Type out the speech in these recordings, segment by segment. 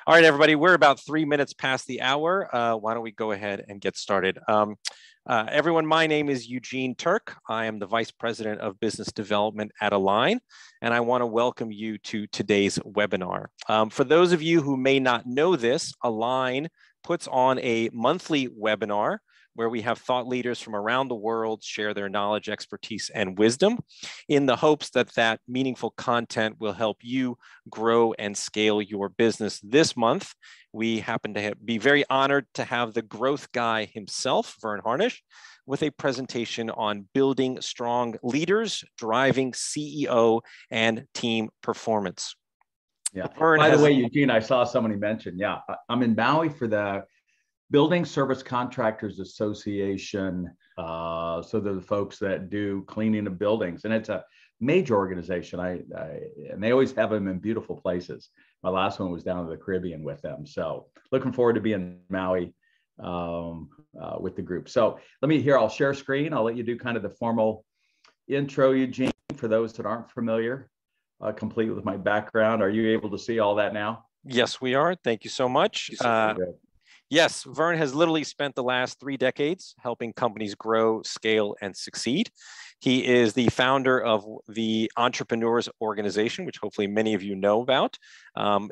All right, everybody, we're about 3 minutes past the hour. Why don't we go ahead and get started? Everyone, my name is Eugene Turk. I am the Vice President of Business Development at Align, and I want to welcome you to today's webinar. For those of you who may not know this, Align puts on a monthly webinar where we have thought leaders from around the world share their knowledge, expertise, and wisdom in the hopes that that meaningful content will help you grow and scale your business. This month, we happen to be very honored to have the growth guy himself, Verne Harnish, with a presentation on building strong leaders, driving CEO and team performance. Yeah. By the way, Eugene, I saw somebody mention, I'm in Maui for the Building Service Contractors Association. So they're the folks that do cleaning of buildings, and it's a major organization. And they always have them in beautiful places. My last one was down to the Caribbean with them. So looking forward to being in Maui with the group. So I'll share screen. I'll let you do kind of the formal intro, Eugene, for those that aren't familiar, complete with my background. Are you able to see all that now? Yes, we are. Thank you so much. Yes, Verne has literally spent the last 3 decades helping companies grow, scale, and succeed. He is the founder of the Entrepreneurs Organization, which hopefully many of you know about.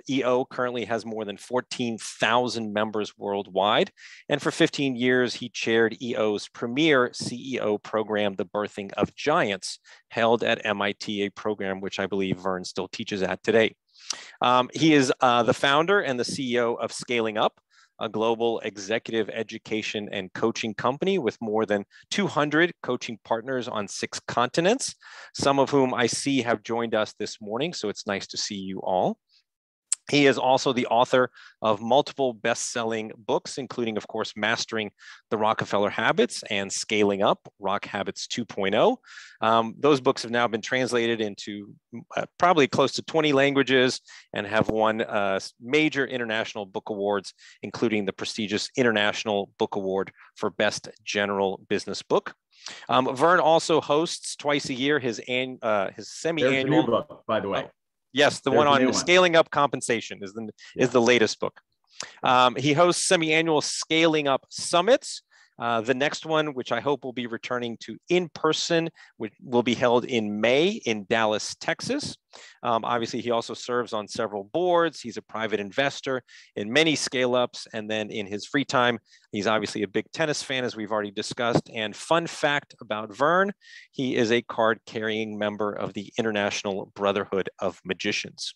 EO currently has more than 14,000 members worldwide. And for 15 years, he chaired EO's premier CEO program, The Birthing of Giants, held at MIT, a program which I believe Verne still teaches at today. He is the founder and the CEO of Scaling Up, a global executive education and coaching company with more than 200 coaching partners on 6 continents, some of whom I see have joined us this morning. So it's nice to see you all. He is also the author of multiple best-selling books, including, of course, Mastering the Rockefeller Habits and Scaling Up, Rock Habits 2.0. Those books have now been translated into probably close to 20 languages and have won major international book awards, including the prestigious International Book Award for Best General Business Book. Verne also hosts twice a year his semi-annual— There's a new book, by the way. Yes, the one on scaling up compensation is the latest book. He hosts semi-annual Scaling Up Summits. The next one, which I hope will be returning to in person, which will be held in May in Dallas, Texas. Obviously, he also serves on several boards. He's a private investor in many scale-ups. And then in his free time, he's obviously a big tennis fan, as we've already discussed. And fun fact about Verne, he is a card-carrying member of the International Brotherhood of Magicians.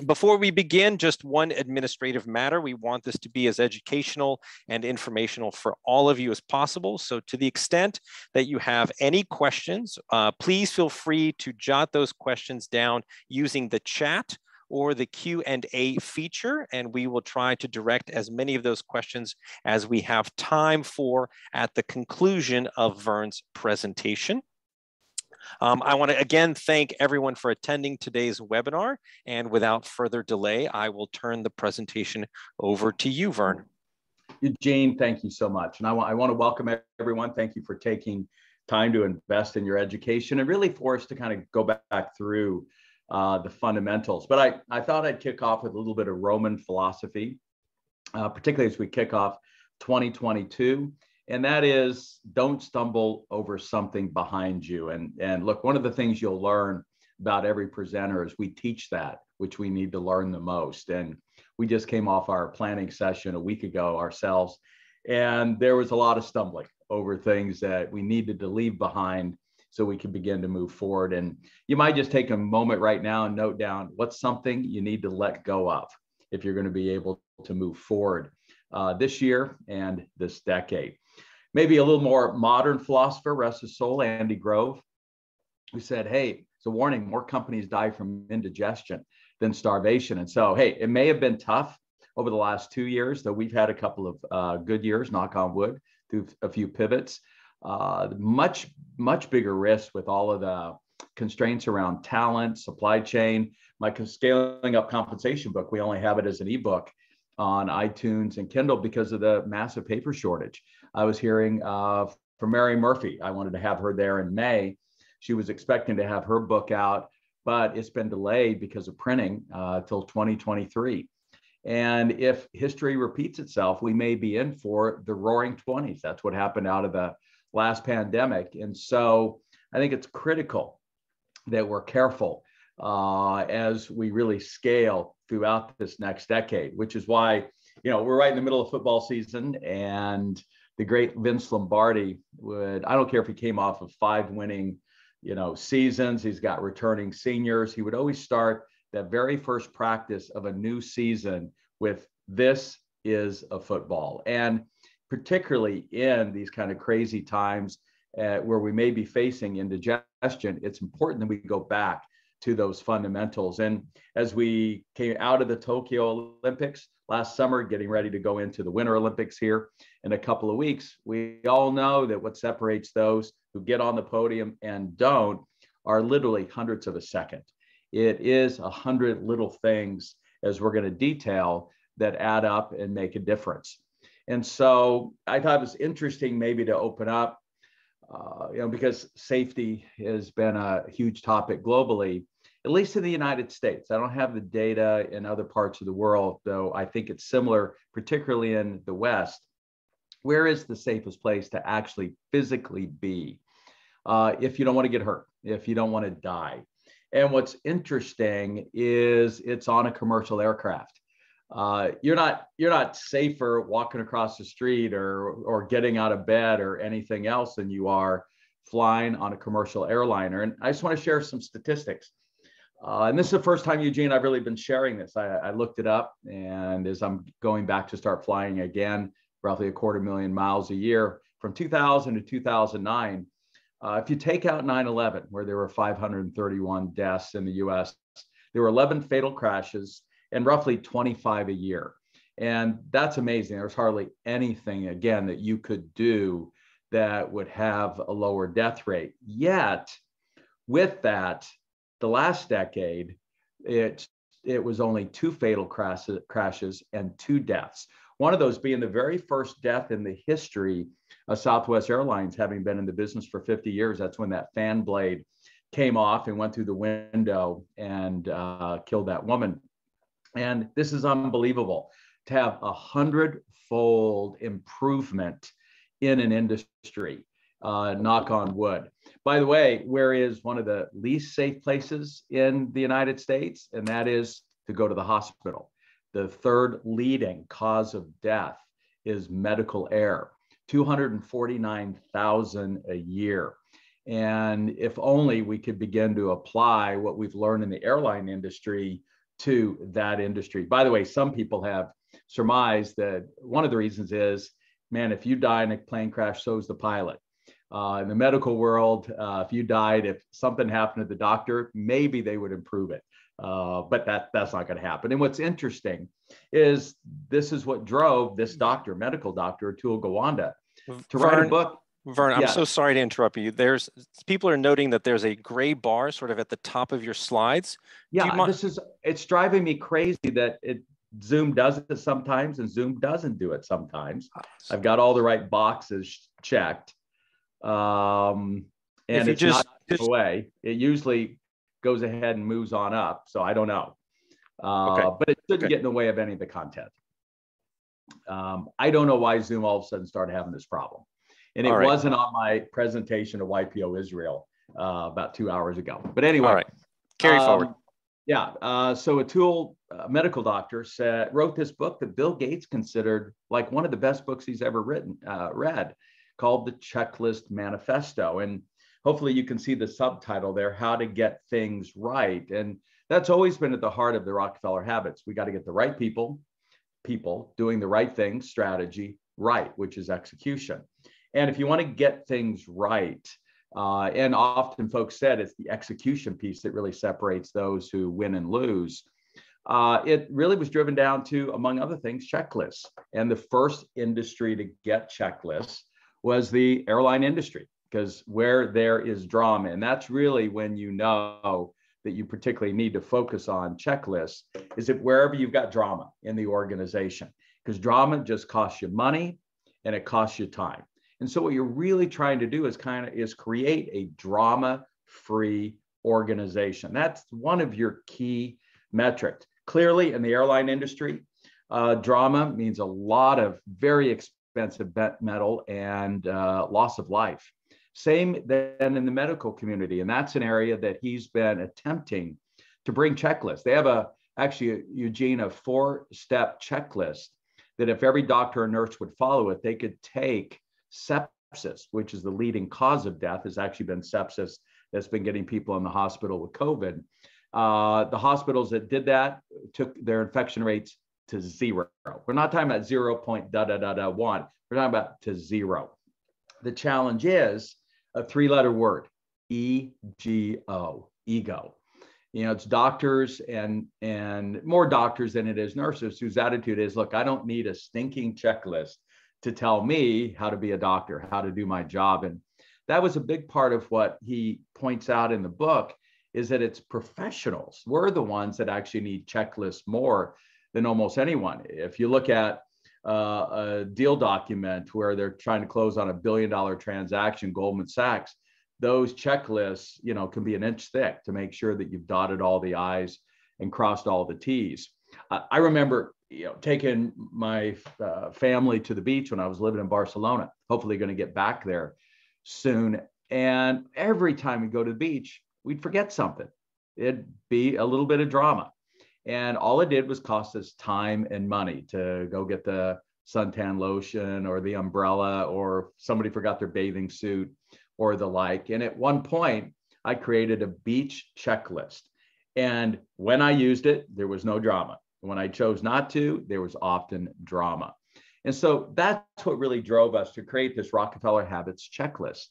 Before we begin, just one administrative matter. We want this to be as educational and informational for all of you as possible. So to the extent that you have any questions, please feel free to jot those questions down using the chat or the Q&A feature, and we will try to direct as many of those questions as we have time for at the conclusion of Verne's presentation. I want to again thank everyone for attending today's webinar, and without further delay, I will turn the presentation over to you, Verne. Eugene, thank you so much. And I want to welcome everyone. Thank you for taking time to invest in your education and really for us to kind of go back through the fundamentals. But I thought I'd kick off with a little bit of Roman philosophy, particularly as we kick off 2022. And that is, don't stumble over something behind you. And look, one of the things you'll learn about every presenter is we teach that, which we need to learn the most. And we just came off our planning session a week ago ourselves, and there was a lot of stumbling over things that we needed to leave behind so we can begin to move forward. And you might just take a moment right now and note down what's something you need to let go of if you're going to be able to move forward this year and this decade. Maybe a little more modern philosopher, rest his soul, Andy Grove, who said, hey, it's a warning, more companies die from indigestion than starvation. And so, hey, it may have been tough over the last 2 years, though we've had a couple of good years, knock on wood, through a few pivots. Much bigger risk with all of the constraints around talent, supply chain. My Scaling Up Compensation book, we only have it as an ebook on iTunes and Kindle because of the massive paper shortage. I was hearing from Mary Murphy. I wanted to have her there in May. She was expecting to have her book out, but it's been delayed because of printing till 2023. And if history repeats itself, we may be in for the roaring 20s. That's what happened out of the last pandemic. And so I think it's critical that we're careful as we really scale throughout this next decade, which is why, we're right in the middle of football season, and the great Vince Lombardi I don't care if he came off of 5 winning, seasons, he's got returning seniors. He would always start that very first practice of a new season with "This is a football." And particularly in these kind of crazy times where we may be facing indigestion, it's important that we go back to those fundamentals. And as we came out of the Tokyo Olympics last summer, getting ready to go into the Winter Olympics here in a couple of weeks, we all know that what separates those who get on the podium and don't are literally hundredths of a second. It is 100 little things, as we're going to detail, that add up and make a difference. And so I thought it was interesting maybe to open up, because safety has been a huge topic globally, at least in the United States. I don't have the data in other parts of the world, though I think it's similar, particularly in the West. Where is the safest place to actually physically be if you don't want to get hurt, if you don't want to die? And what's interesting is it's on a commercial aircraft. You're not safer walking across the street or getting out of bed or anything else than you are flying on a commercial airliner. And I just want to share some statistics. And this is the first time, Eugene, I've really been sharing this. I looked it up, and as I'm going back to start flying again, roughly 250,000 miles a year from 2000 to 2009, if you take out 9/11, where there were 531 deaths in the US, there were 11 fatal crashes and roughly 25 a year. And that's amazing. There's hardly anything, again, that you could do that would have a lower death rate. Yet, with that, the last decade, it was only 2 fatal crashes and 2 deaths. One of those being the very first death in the history of Southwest Airlines, having been in the business for 50 years. That's when that fan blade came off and went through the window and killed that woman. And this is unbelievable to have 100-fold improvement in an industry, knock on wood. By the way, where is one of the least safe places in the United States? And that is to go to the hospital. The third leading cause of death is medical error, 249,000 a year. And if only we could begin to apply what we've learned in the airline industry to that industry. By the way, some people have surmised that one of the reasons is, man, if you die in a plane crash, so's the pilot. In the medical world, if you died, if something happened to the doctor, maybe they would improve it. But that's not going to happen. And what's interesting is this is what drove this doctor, medical doctor, Atul Gawande, to write a book. Verne, I'm so sorry to interrupt you. People are noting that there's a gray bar sort of at the top of your slides. Yeah, it's driving me crazy that Zoom does it sometimes and Zoom doesn't do it sometimes. I've got all the right boxes checked. And it's not away. It usually goes ahead and moves on up. So I don't know. But it shouldn't get in the way of any of the content. I don't know why Zoom all of a sudden started having this problem. And it wasn't on my presentation of YPO Israel about 2 hours ago. But anyway. All right. Carry forward. Yeah. So Atul, medical doctor, wrote this book that Bill Gates considered like one of the best books he's ever read, called the Checklist Manifesto. And hopefully you can see the subtitle there, How to Get Things Right. And that's always been at the heart of the Rockefeller habits. We got to get the right people doing the right things, strategy, right, which is execution. And if you want to get things right, and often folks said it's the execution piece that really separates those who win and lose. It really was driven down to, among other things, checklists. And the first industry to get checklists was the airline industry, because where there is drama, and that's really when you know that you particularly need to focus on checklists, is that wherever you've got drama in the organization, because drama just costs you money and it costs you time. And so what you're really trying to do is create a drama-free organization. That's one of your key metrics. Clearly in the airline industry, Drama means a lot of very expensive metal and loss of life. Same then in the medical community. And that's an area that he's been attempting to bring checklists. They have actually, Eugene, a 4-step checklist that if every doctor or nurse would follow it, they could take sepsis, which is the leading cause of death, has actually been sepsis that's been getting people in the hospital with COVID. The hospitals that did that took their infection rates to 0. We're not talking about 0.1. We're talking about to 0. The challenge is a 3-letter word, EGO, ego. It's doctors and more doctors than it is nurses whose attitude is, look, I don't need a stinking checklist to tell me how to be a doctor, how to do my job. And that was a big part of what he points out in the book, is that it's professionals. We're the ones that actually need checklists more than almost anyone. If you look at a deal document where they're trying to close on $1 billion transaction, Goldman Sachs, those checklists, can be an inch thick to make sure that you've dotted all the I's and crossed all the T's. I remember, taking my family to the beach when I was living in Barcelona, hopefully going to get back there soon. And every time we go to the beach, we'd forget something. It'd be a little bit of drama. And all it did was cost us time and money to go get the suntan lotion or the umbrella, or somebody forgot their bathing suit or the like. And at one point, I created a beach checklist. And when I used it, there was no drama. When I chose not to, there was often drama. And so that's what really drove us to create this Rockefeller Habits checklist.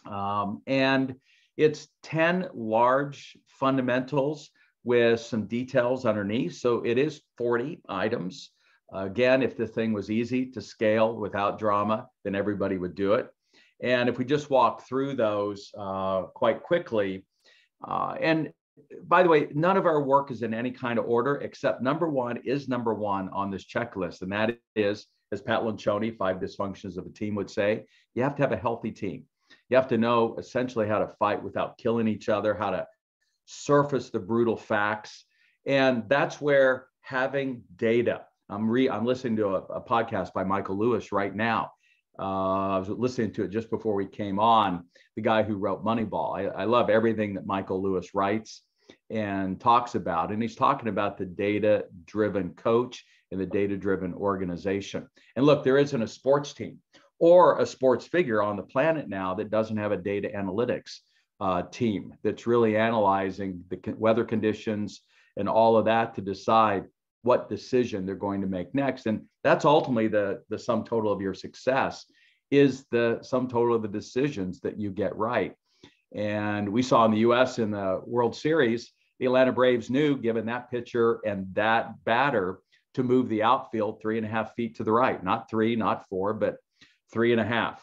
And it's 10 large fundamentals with some details underneath. So it is 40 items. Again, if the thing was easy to scale without drama, then everybody would do it. And if we just walk through those quite quickly, and by the way, none of our work is in any kind of order, except number 1 is number 1 on this checklist. And that is, as Pat Lencioni, 5 Dysfunctions of a Team would say, you have to have a healthy team. You have to know essentially how to fight without killing each other, how to surface the brutal facts. And that's where having data, I'm listening to a podcast by Michael Lewis right now. I was listening to it just before we came on, the guy who wrote Moneyball. I love everything that Michael Lewis writes and talks about. And he's talking about the data-driven coach and the data-driven organization. And look, there isn't a sports team or a sports figure on the planet now that doesn't have a data analytics team that's really analyzing the weather conditions and all of that to decide what decision they're going to make next. And that's ultimately the sum total of your success, is the sum total of the decisions that you get right. And we saw in the US in the World Series, the Atlanta Braves knew, given that pitcher and that batter, to move the outfield 3.5 feet to the right, not 3, not 4, but 3.5.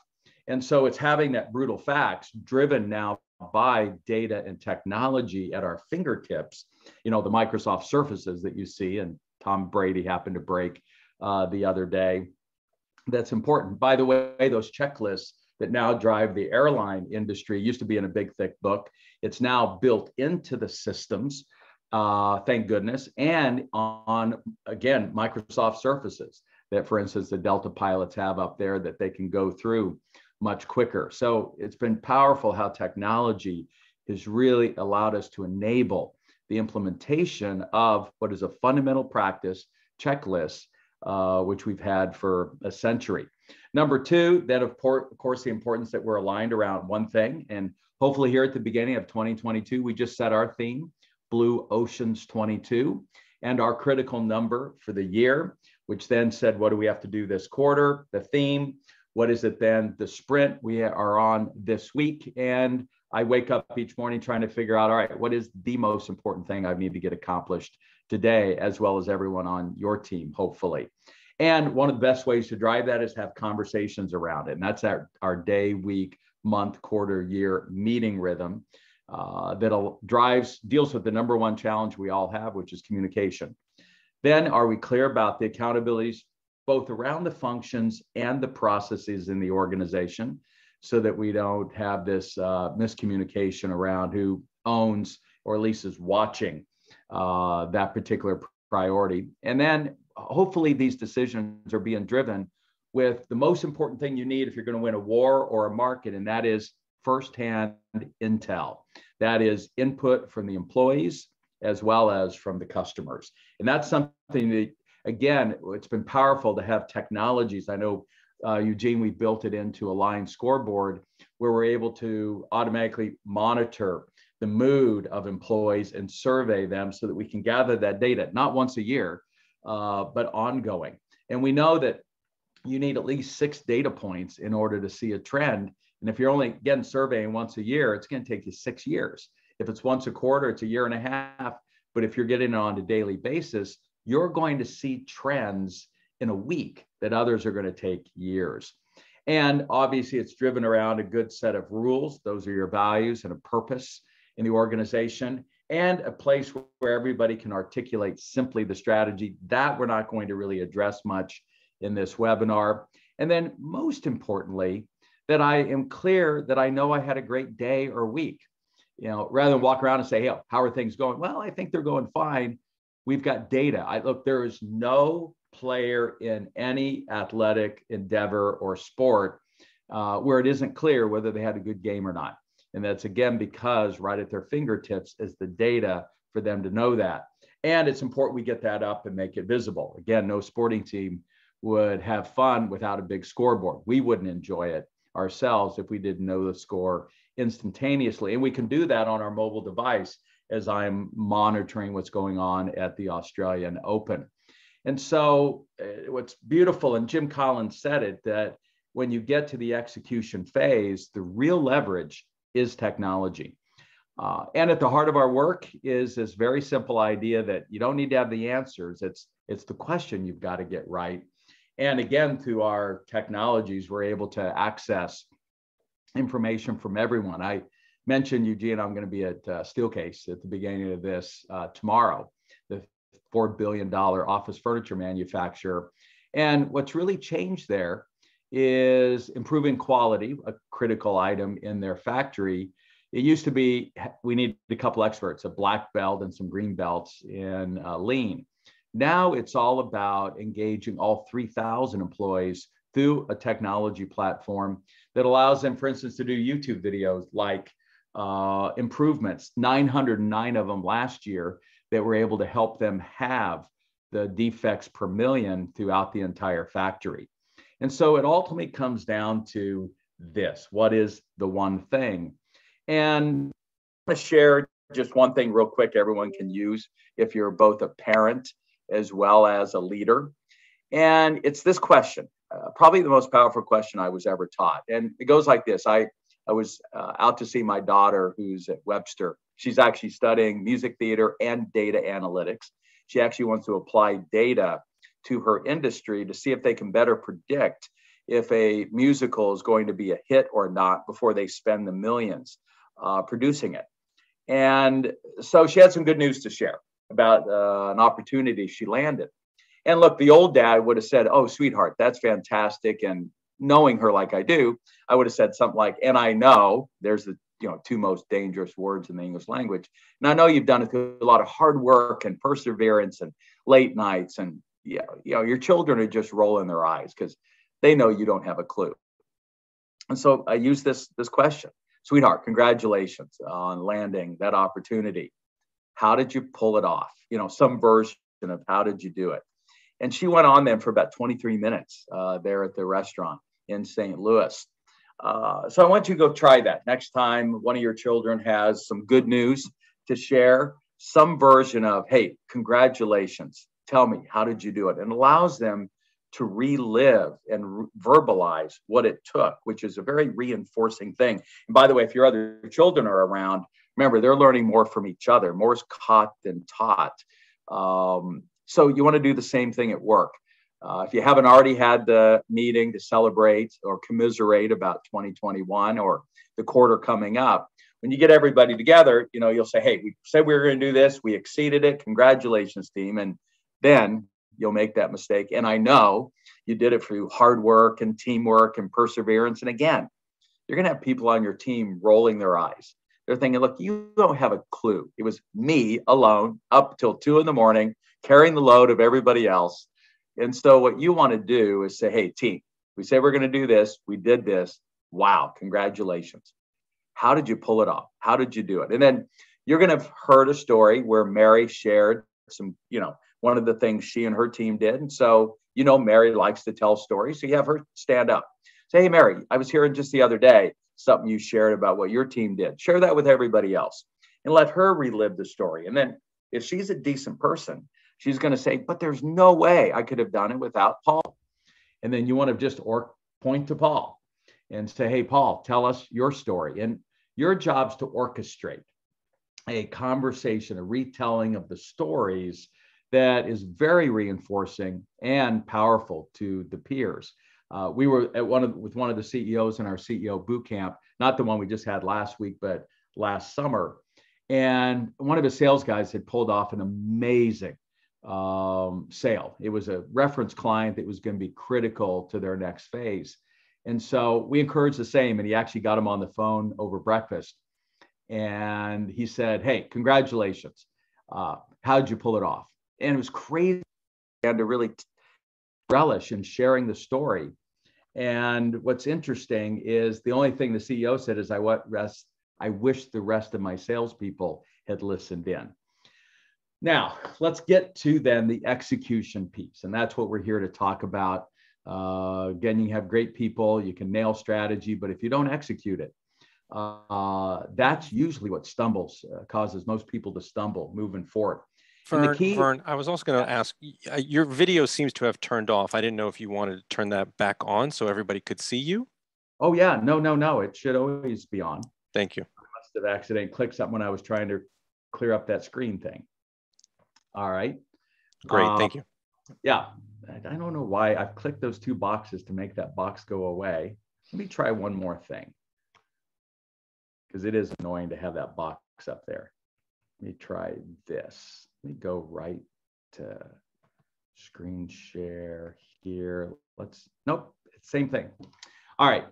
And so it's having that brutal facts driven now by data and technology at our fingertips, the Microsoft Surfaces that you see, and Tom Brady happened to break the other day. That's important. By the way, those checklists that now drive the airline industry used to be in a big, thick book. It's now built into the systems, thank goodness, and on, again, Microsoft Surfaces that, for instance, the Delta pilots have up there that they can go through much quicker. So it's been powerful how technology has really allowed us to enable the implementation of what is a fundamental practice, checklists, which we've had for a century. Number 2, then of course, the importance that we're aligned around one thing. And hopefully here at the beginning of 2022, we just set our theme, Blue Oceans 22, and our critical number for the year, which then said, what do we have to do this quarter? The theme, what is it then? The sprint we are on this week. And I wake up each morning trying to figure out, all right, what is the most important thing I need to get accomplished today, as well as everyone on your team, hopefully. And one of the best ways to drive that is have conversations around it. And that's our day, week, month, quarter, year meeting rhythm that deals with the number 1 challenge we all have, which is communication. Then are we clear about the accountabilities, both around the functions and the processes in the organization, so that we don't have this miscommunication around who owns or at least is watching that particular priority. And then hopefully these decisions are being driven with the most important thing you need if you're going to win a war or a market, and that is firsthand intel. That is input from the employees as well as from the customers. And that's something that, again, it's been powerful to have technologies. I know, Eugene, we built it into a line scoreboard where we're able to automatically monitor the mood of employees and survey them so that we can gather that data, not once a year, but ongoing. And we know that you need at least 6 data points in order to see a trend. And if you're only again surveying once a year, it's going to take you 6 years. If it's once a quarter, it's a year and a half. But if you're getting it on a daily basis, you're going to see trends in a week that others are going to take years. And obviously, it's driven around a good set of rules. Those are your values and a purpose in the organization, and a place where everybody can articulate simply the strategy. That we're not going to really address much in this webinar. And then most importantly, that I am clear that I know I had a great day or week. You know, rather than walk around and say, hey, how are things going? Well, I think they're going fine. We've got data. Look, there is no player in any athletic endeavor or sport where it isn't clear whether they had a good game or not. And that's, again, because right at their fingertips is the data for them to know that. And it's important we get that up and make it visible. Again, no sporting team would have fun without a big scoreboard. We wouldn't enjoy it ourselves if we didn't know the score instantaneously. And we can do that on our mobile device as I'm monitoring what's going on at the Australian Open. And so what's beautiful, and Jim Collins said it, that when you get to the execution phase, the real leverage is technology. And at the heart of our work is this very simple idea that you don't need to have the answers. It's the question you've got to get right. And again, through our technologies, we're able to access information from everyone. I mentioned, Eugene, I'm going to be at Steelcase at the beginning of this tomorrow, the $4 billion office furniture manufacturer. And what's really changed there is improving quality, a critical item in their factory. It used to be, we need a couple experts, a black belt and some green belts in lean. Now it's all about engaging all 3,000 employees through a technology platform that allows them, for instance, to do YouTube videos like improvements, 909 of them last year, that were able to help them have the defects per million throughout the entire factory. And so it ultimately comes down to this: what is the one thing? And I'm going to share just one thing real quick everyone can use if you're both a parent as well as a leader. And it's this question, probably the most powerful question I was ever taught. And it goes like this. I was out to see my daughter who's at Webster. She's actually studying music theater and data analytics. She actually wants to apply data to her industry to see if they can better predict if a musical is going to be a hit or not before they spend the millions producing it. And so she had some good news to share about an opportunity she landed. And look, the old dad would have said, oh, sweetheart, that's fantastic. And knowing her like I do, I would have said something like, and I know, there's the two most dangerous words in the English language. And I know you've done it through a lot of hard work and perseverance and late nights. And your children are just rolling their eyes because they know you don't have a clue. And so I use this question. Sweetheart, congratulations on landing that opportunity. How did you pull it off? Some version of how did you do it? And she went on then for about 23 minutes there at the restaurant in St. Louis. So I want you to go try that. Next time one of your children has some good news to share, some version of, hey, congratulations. Tell me, how did you do it? And allows them to relive and verbalize what it took, which is a very reinforcing thing. And by the way, if your other children are around, remember, they're learning more from each other. More is caught than taught. So you want to do the same thing at work. If you haven't already had the meeting to celebrate or commiserate about 2021 or the quarter coming up, when you get everybody together, you'll say, hey, we said we were going to do this. We exceeded it. Congratulations, team. And then you'll make that mistake. And I know you did it through hard work and teamwork and perseverance. And again, you're going to have people on your team rolling their eyes. They're thinking, look, you don't have a clue. It was me alone up till 2 a.m, carrying the load of everybody else. And so what you want to do is say, hey, team, we say we're going to do this. We did this. Wow, congratulations. How did you pull it off? How did you do it? And then you're going to have heard a story where Mary shared some, one of the things she and her team did. And so, Mary likes to tell stories. So you have her stand up. Say, hey, Mary, I was hearing just the other day something you shared about what your team did. Share that with everybody else and let her relive the story. And then if she's a decent person, she's going to say, but there's no way I could have done it without Paul. And then you want to just point to Paul and say, hey, Paul, tell us your story. And your job's to orchestrate a conversation, a retelling of the stories that is very reinforcing and powerful to the peers. We were at with one of the CEOs in our CEO boot camp, not the one we just had last week, but last summer. And one of his sales guys had pulled off an amazing sale. It was a reference client that was going to be critical to their next phase. And so we encouraged the same, and he actually got him on the phone over breakfast. And he said, hey, congratulations. How did you pull it off? And it was crazy. I had to really relish in sharing the story. And what's interesting is the only thing the CEO said is, I wish the rest of my salespeople had listened in. Now, let's get to then the execution piece. And that's what we're here to talk about. Again, you have great people, you can nail strategy, but if you don't execute it, that's usually what causes most people to stumble moving forward. Verne, I was also going to ask, your video seems to have turned off. I didn't know if you wanted to turn that back on so everybody could see you. Oh, yeah. No. It should always be on. Thank you. I must have accidentally clicked something when I was trying to clear up that screen thing. All right. Great. Thank you. Yeah. I don't know why I've clicked those two boxes to make that box go away. Let me try one more thing, because it is annoying to have that box up there. Let me try this. Let me go right to screen share here. Nope, same thing. All right,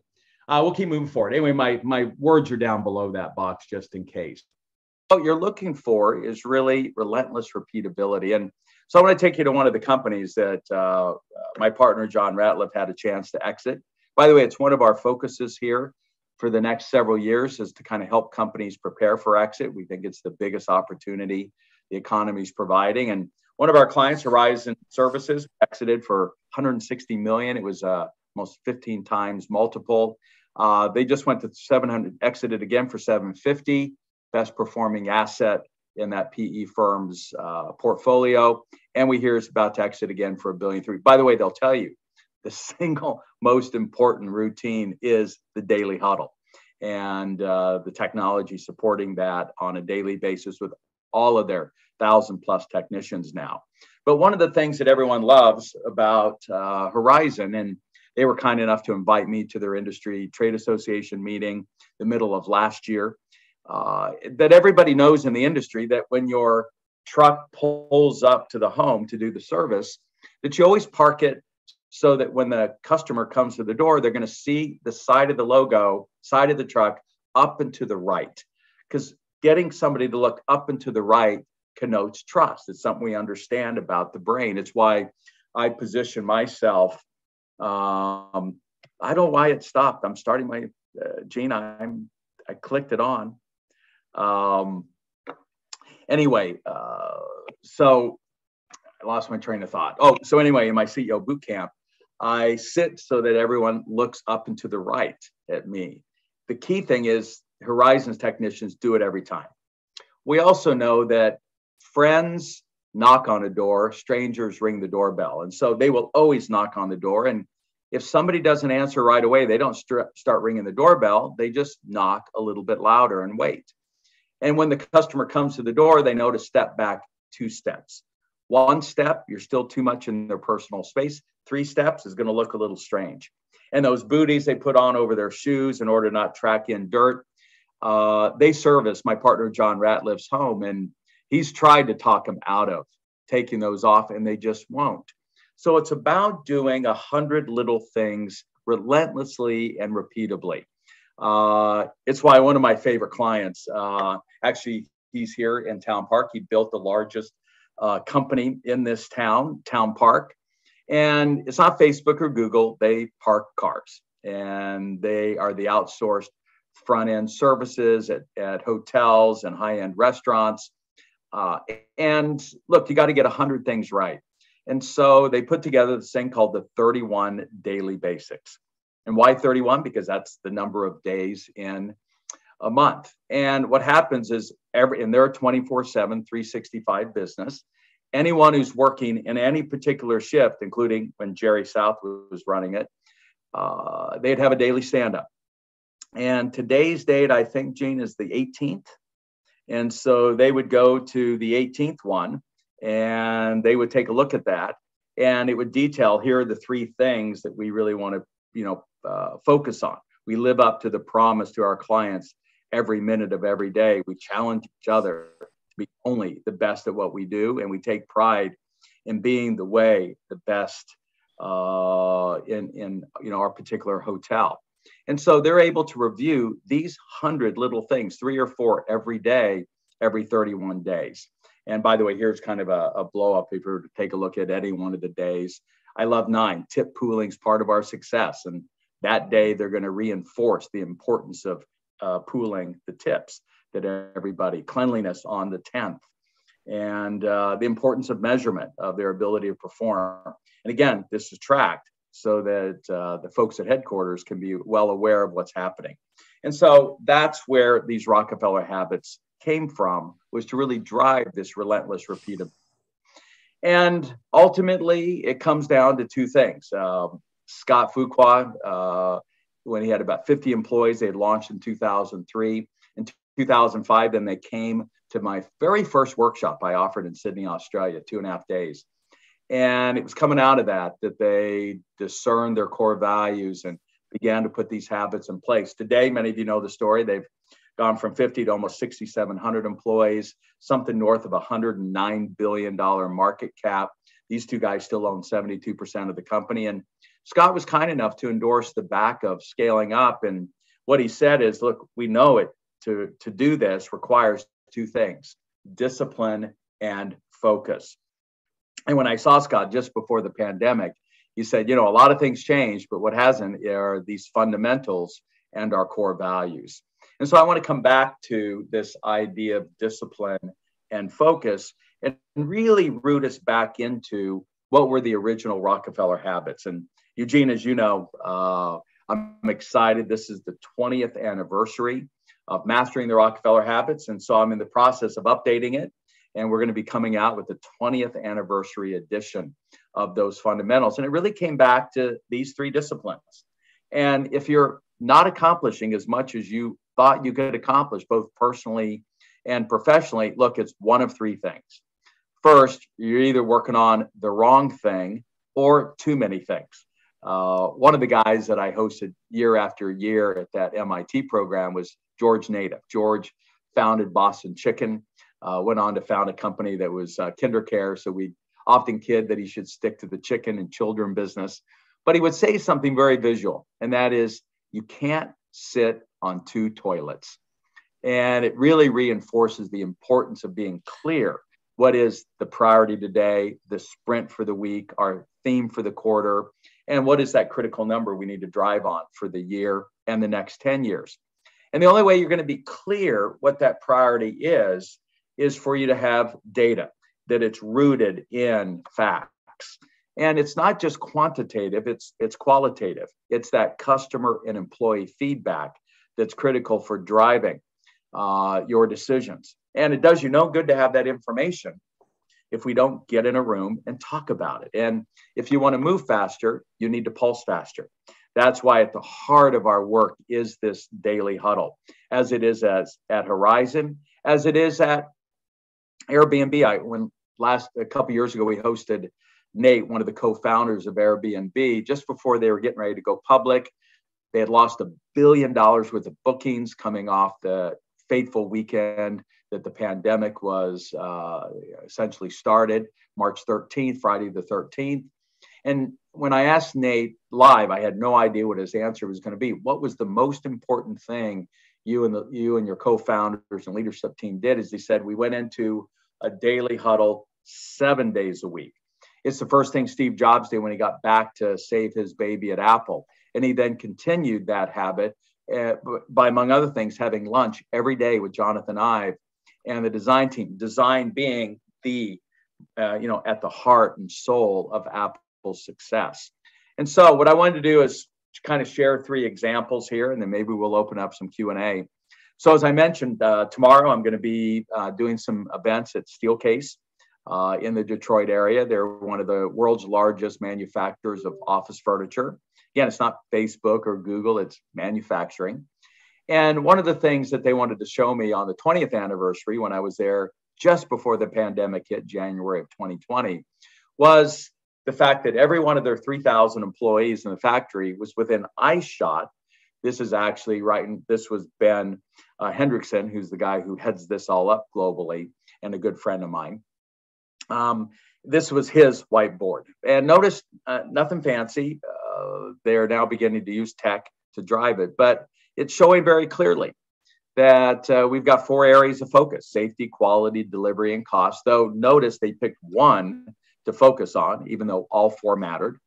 we'll keep moving forward. Anyway, my words are down below that box just in case. What you're looking for is really relentless repeatability. And so I want to take you to one of the companies that my partner, John Ratliff, had a chance to exit. By the way, it's one of our focuses here for the next several years is to kind of help companies prepare for exit. We think it's the biggest opportunity the economy is providing. And one of our clients, Horizon Services, exited for $160 million. It was almost 15 times multiple. They just went to 700, exited again for 750, best performing asset in that PE firm's portfolio. And we hear it's about to exit again for $1.3 billion. By the way, they'll tell you the single most important routine is the daily huddle and the technology supporting that on a daily basis with all of their 1,000+ technicians now. But one of the things that everyone loves about Horizon, and they were kind enough to invite me to their industry trade association meeting the middle of last year, that everybody knows in the industry that when your truck pulls up to the home to do the service, that you always park it so that when the customer comes to the door, they're going to see the side of the logo, side of the truck up and to the right. Because getting somebody to look up and to the right connotes trust. It's something we understand about the brain. It's why I position myself. I don't know why it stopped. I'm starting my, Gene, I clicked it on. Anyway, so I lost my train of thought. Oh, so anyway, in my CEO boot camp, I sit so that everyone looks up and to the right at me. The key thing is Horizon's technicians do it every time. We also know that friends knock on a door, strangers ring the doorbell. And so they will always knock on the door. And if somebody doesn't answer right away, they don't start ringing the doorbell. They just knock a little bit louder and wait. And when the customer comes to the door, they know to step back 2 steps. 1 step, you're still too much in their personal space. 3 steps is going to look a little strange. And those booties they put on over their shoes in order to not track in dirt, they service my partner John Ratliff's home, and he's tried to talk them out of taking those off, and they just won't. So it's about doing 100 little things relentlessly and repeatably. It's why one of my favorite clients, actually, he's here in Town Park. He built the largest company in this town, Town Park. And it's not Facebook or Google. They park cars, and they are the outsourced front end services at hotels and high end restaurants. And look, you got to get 100 things right. And so they put together this thing called the 31 Daily Basics. And why 31? Because that's the number of days in a month. And what happens is and they're a 24/7, 365 business. Anyone who's working in any particular shift, including when Jerry South was running it, they'd have a daily stand-up. And today's date, I think, Gene, is the 18th. And so they would go to the 18th one, and they would take a look at that, and it would detail, here are the three things that we really want to, focus on. We live up to the promise to our clients every minute of every day. We challenge each other to be only the best at what we do, and we take pride in being the best in our particular hotel. And so they're able to review these 100 little things, 3 or 4 every day, every 31 days. And by the way, here's kind of a blow up if we were to take a look at any one of the days. I love 9. Tip pooling is part of our success. And that day, they're going to reinforce the importance of pooling the tips that everybody, cleanliness on the 10th, and the importance of measurement of their ability to perform. And again, this is tracked so that the folks at headquarters can be well aware of what's happening. And so that's where these Rockefeller habits came from, was to really drive this relentless repeat of. And ultimately, it comes down to 2 things. Scott Fuqua, when he had about 50 employees, they had launched in 2003. In 2005, then they came to my very first workshop I offered in Sydney, Australia, 2.5 days. And it was coming out of that they discerned their core values and began to put these habits in place. Today, many of you know the story. They've gone from 50 to almost 6,700 employees, something north of $109 billion market cap. These 2 guys still own 72% of the company. And Scott was kind enough to endorse the back of scaling up. And what he said is, look, we know it to do this requires 2 things, discipline and focus. And when I saw Scott just before the pandemic, he said, a lot of things changed, but what hasn't are these fundamentals and our core values. And so I want to come back to this idea of discipline and focus and really root us back into what were the original Rockefeller habits. And Eugene, as you know, I'm excited. This is the 20th anniversary of Mastering the Rockefeller Habits. And so I'm in the process of updating it. And we're going to be coming out with the 20th anniversary edition of those fundamentals. And it really came back to these 3 disciplines. And if you're not accomplishing as much as you thought you could accomplish, both personally and professionally, look, it's one of 3 things. First, you're either working on the wrong thing or too many things. One of the guys that I hosted year after year at that MIT program was George Native. George founded Boston Chicken, went on to found a company that was KinderCare. So we often kid that he should stick to the chicken and children business. But he would say something very visual, and that is, you can't sit on 2 toilets. And it really reinforces the importance of being clear. What is the priority today, the sprint for the week, our theme for the quarter, and what is that critical number we need to drive on for the year and the next 10 years? And the only way you're going to be clear what that priority is for you to have data, that it's rooted in facts. And it's not just quantitative, it's qualitative. It's that customer and employee feedback that's critical for driving your decisions. And it does you no good to have that information if we don't get in a room and talk about it. And if you want to move faster, you need to pulse faster. That's why at the heart of our work is this daily huddle, as it is at Horizon, as it is at Airbnb. A couple of years ago, we hosted Nate, one of the co-founders of Airbnb, just before they were getting ready to go public. They had lost $1 billion worth of bookings coming off the fateful weekend that the pandemic was essentially started, March 13th, Friday the 13th. And when I asked Nate live, I had no idea what his answer was going to be. What was the most important thing you and your co-founders and leadership team did? Is he said, we went into a daily huddle 7 days a week. It's the first thing Steve Jobs did when he got back to save his baby at Apple. And he then continued that habit by, among other things, having lunch every day with Jonathan Ive and the design team, design being the, at the heart and soul of Apple's success. And so what I wanted to do is kind of share 3 examples here, and then maybe we'll open up some Q&A. So as I mentioned, tomorrow I'm going to be doing some events at Steelcase in the Detroit area. They're one of the world's largest manufacturers of office furniture. Again, it's not Facebook or Google, it's manufacturing. And one of the things that they wanted to show me on the 20th anniversary when I was there just before the pandemic hit, January of 2020, was the fact that every one of their 3,000 employees in the factory was within eyeshot. This is actually right, and this was Ben Hendrickson, who's the guy who heads this all up globally and a good friend of mine. This was his whiteboard. And notice nothing fancy. They're now beginning to use tech to drive it, but it's showing very clearly that we've got 4 areas of focus: safety, quality, delivery, and cost. Though notice they picked one to focus on, even though all 4 mattered.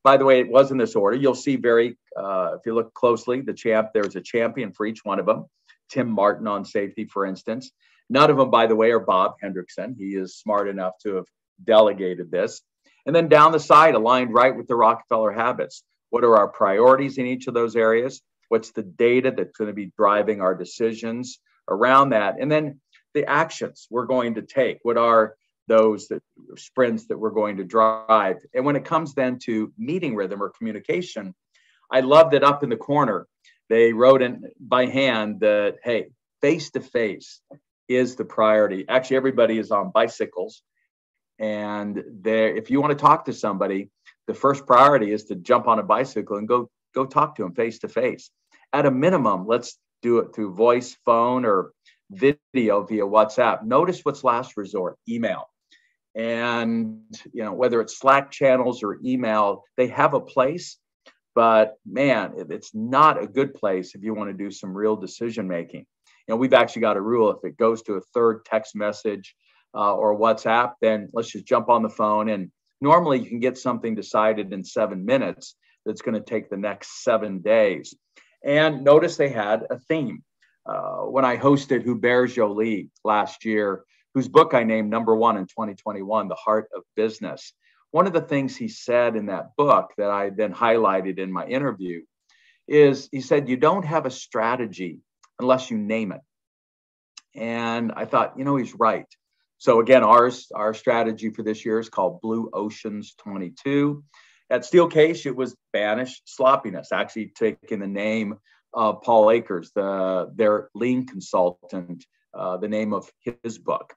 By the way, it was in this order. You'll see if you look closely, there's a champion for each one of them. Tim Martin on safety, for instance. None of them, by the way, are Bob Hendrickson. He is smart enough to have delegated this. And then down the side, aligned right with the Rockefeller habits. What are our priorities in each of those areas? What's the data that's going to be driving our decisions around that? And then the actions we're going to take. What are those sprints that we're going to drive? And when it comes then to meeting rhythm or communication, I love that up in the corner, they wrote in by hand that, hey, face-to-face is the priority. Actually, everybody is on bicycles. And if you want to talk to somebody, the first priority is to jump on a bicycle and go talk to them face-to-face. At a minimum, let's do it through voice, phone, or video via WhatsApp. Notice what's last resort: email. And whether it's Slack channels or email, they have a place, but man, it's not a good place if you want to do some real decision making. We've actually got a rule: if it goes to a third text message or WhatsApp, then let's just jump on the phone. And normally you can get something decided in 7 minutes that's going to take the next 7 days. And notice they had a theme. When I hosted Hubert Joly last year, whose book I named #1 in 2021, The Heart of Business, one of the things he said in that book that I then highlighted in my interview is he said, you don't have a strategy unless you name it. And I thought, he's right. So again, our strategy for this year is called Blue Oceans 22. At Steelcase, it was Banish Sloppiness, actually taking the name of Paul Akers, their lean consultant, the name of his book.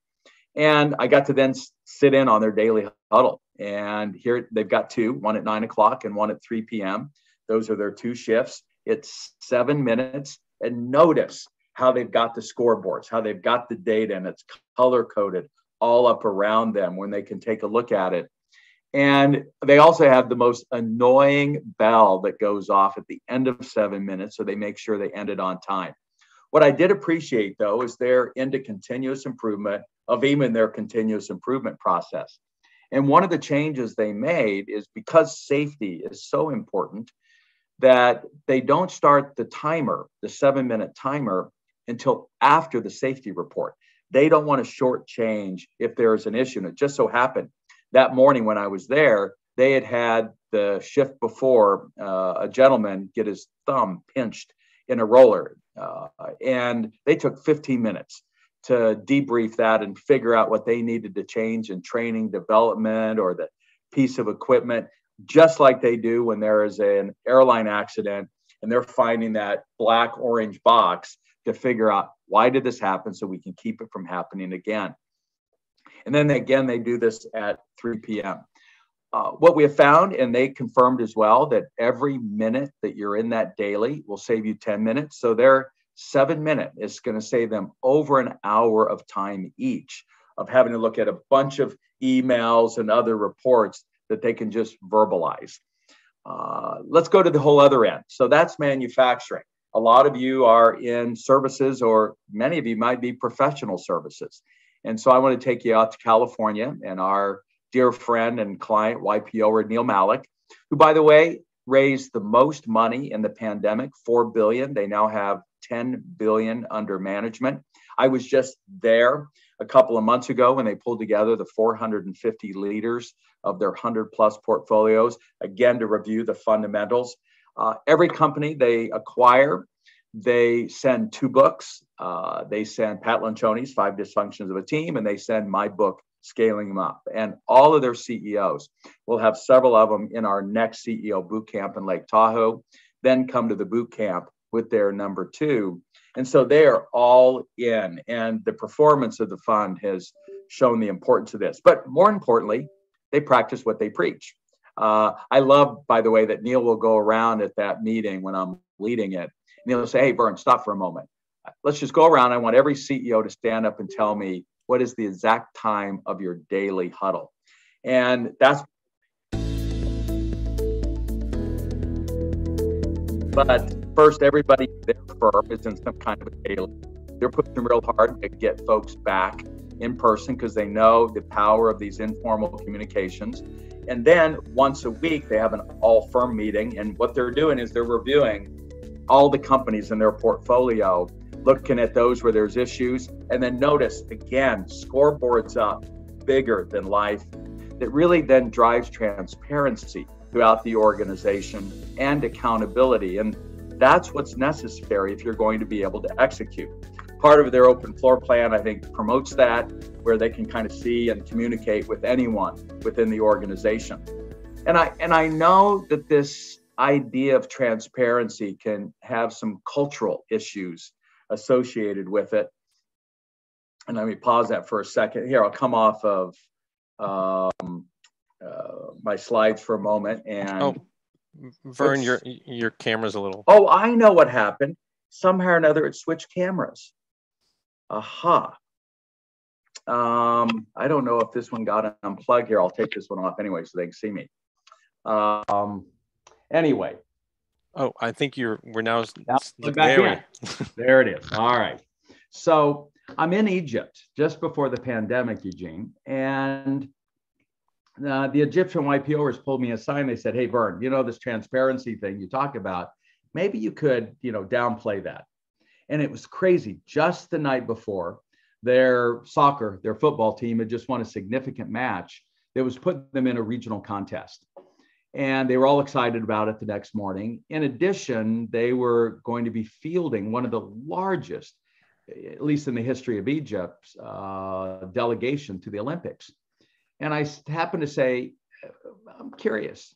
And I got to then sit in on their daily huddle. And here they've got 2, one at 9 o'clock and one at 3 p.m. Those are their 2 shifts. It's 7 minutes. And notice how they've got the scoreboards, how they've got the data, and it's color coded all up around them when they can take a look at it. And they also have the most annoying bell that goes off at the end of 7 minutes, so they make sure they end it on time. What I did appreciate, though, is they're into continuous improvement of even their continuous improvement process. And one of the changes they made is because safety is so important that they don't start the timer, the 7-minute timer, until after the safety report. They don't want to shortchange if there's an issue. And it just so happened that morning when I was there, they had the shift before a gentleman get his thumb pinched in a roller. And they took 15 minutes to debrief that and figure out what they needed to change in training development or the piece of equipment, just like they do when there is an airline accident and they're finding that black-orange box to figure out why did this happen so we can keep it from happening again. And then again, they do this at 3 p.m. What we have found, and they confirmed as well, that every minute that you're in that daily will save you 10 minutes. So their 7 minute is going to save them over an hour of time each of having to look at a bunch of emails and other reports that they can just verbalize. Let's go to the whole other end. So that's manufacturing. A lot of you are in services, or many of you might be professional services. And so I want to take you out to California and our dear friend and client, YPOer Neil Malik, who, by the way, raised the most money in the pandemic, $4 billion. They now have $10 billion under management. I was just there a couple of months ago when they pulled together the 450 leaders of their 100 plus portfolios, again, to review the fundamentals. Every company they acquire, they send 2 books. They send Pat Lencioni's 5 Dysfunctions of a Team, and they send my book, Scaling Them Up. And all of their CEOs, we'll have several of them in our next CEO boot camp in Lake Tahoe, then come to the boot camp with their number 2. And so they are all in, and the performance of the fund has shown the importance of this. But more importantly, they practice what they preach. I love, by the way, that Neil will go around at that meeting when I'm leading it. Neil will say, hey, Verne, stop for a moment. Let's just go around. I want every CEO to stand up and tell me what is the exact time of your daily huddle. And that's, but first, everybody in their firm is in some kind of a daily. They're pushing real hard to get folks back in person because they know the power of these informal communications. And then once a week, they have an all-firm meeting. And what they're doing is they're reviewing all the companies in their portfolio, looking at those where there's issues. And then notice, again, scoreboards up bigger than life. That really then drives transparency throughout the organization and accountability. And that's what's necessary if you're going to be able to execute. Part of their open floor plan, I think, promotes that, where they can kind of see and communicate with anyone within the organization. And I know that this idea of transparency can have some cultural issues associated with it. And let me pause that for a second. Here, I'll come off of my slides for a moment. And Verne, your camera's a little. Oh, I know what happened. Somehow or another, it switched cameras. Aha. I don't know if this one got unplugged here. I'll take this one off anyway so they can see me. Anyway. Oh, I think we're now there. There it is. All right. So I'm in Egypt just before the pandemic, Eugene, and the Egyptian YPOers pulled me aside and they said, hey, Verne, you know, this transparency thing you talk about, maybe you could, downplay that. And it was crazy. Just the night before, their football team had just won a significant match that was putting them in a regional contest. And they were all excited about it the next morning. In addition, they were going to be fielding one of the largest, at least in the history of Egypt, delegation to the Olympics. And I happened to say, I'm curious,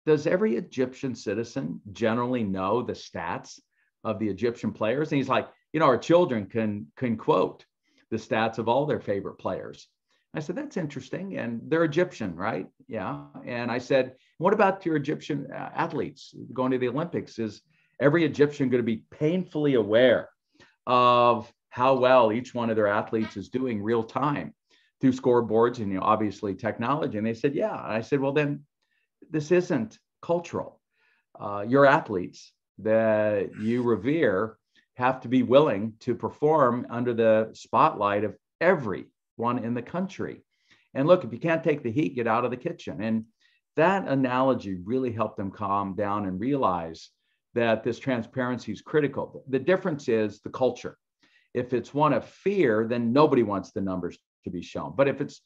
does every Egyptian citizen generally know the stats of the Egyptian players? And he's like, our children can quote the stats of all their favorite players. I said, that's interesting. And they're Egyptian, right? Yeah. And I said, what about your Egyptian athletes going to the Olympics? Is every Egyptian going to be painfully aware of how well each one of their athletes is doing real time through scoreboards and, obviously technology? And they said, yeah. And I said, well, then this isn't cultural. Your athletes that you revere have to be willing to perform under the spotlight of everyone in the country. And look, if you can't take the heat, get out of the kitchen. And that analogy really helped them calm down and realize that this transparency is critical. The difference is the culture. If it's one of fear, then nobody wants the numbers to be shown. But if it's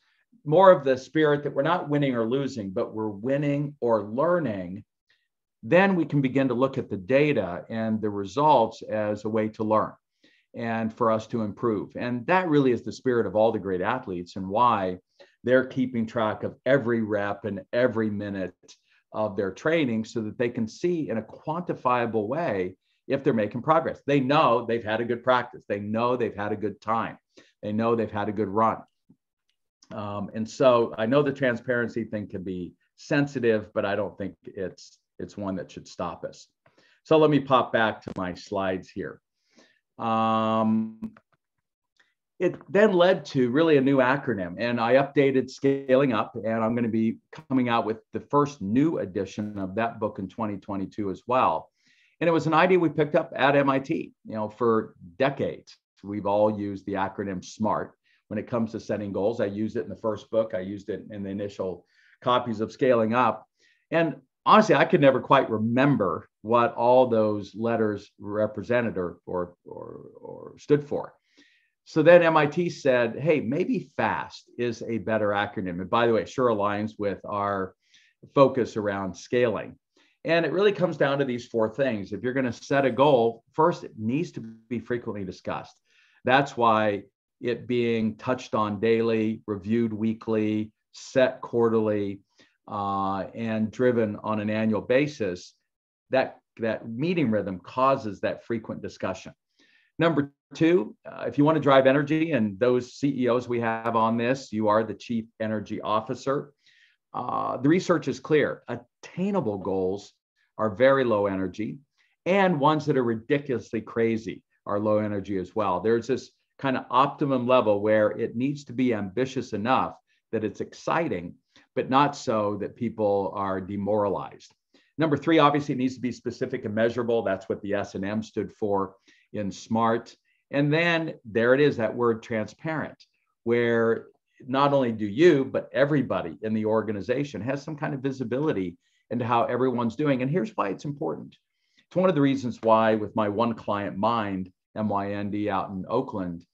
more of the spirit that we're not winning or losing, but we're winning or learning, then we can begin to look at the data and the results as a way to learn and for us to improve. And that really is the spirit of all the great athletes and why they're keeping track of every rep and every minute of their training so that they can see in a quantifiable way if they're making progress. They know they've had a good practice. They know they've had a good time. They know they've had a good run. And so I know the transparency thing can be sensitive, but I don't think it's one that should stop us. So let me pop back to my slides here. It then led to really a new acronym, and I updated Scaling Up, and I'm going to be coming out with the first new edition of that book in 2022 as well. And it was an idea we picked up at MIT. For decades, we've all used the acronym SMART, when it comes to setting goals. I used it in the first book. I used it in the initial copies of Scaling Up. And honestly, I could never quite remember what all those letters represented or stood for. So then MIT said, hey, maybe FAST is a better acronym. And by the way, it sure aligns with our focus around scaling. And it really comes down to these four things. If you're going to set a goal, first, it needs to be frequently discussed. That's why it being touched on daily, reviewed weekly, set quarterly, and driven on an annual basis, that meeting rhythm causes that frequent discussion. Number two, if you want to drive energy, and those CEOs we have on this, you are the chief energy officer. The research is clear. Attainable goals are very low energy, and ones that are ridiculously crazy are low energy as well. There's this kind of optimum level where it needs to be ambitious enough that it's exciting, but not so that people are demoralized. Number three, obviously, it needs to be specific and measurable. That's what the S&M stood for in SMART. And then there it is, that word transparent, where not only do you, but everybody in the organization has some kind of visibility into how everyone's doing. And here's why it's important. It's one of the reasons why with my one client, Mind, MYND, out in Oakland,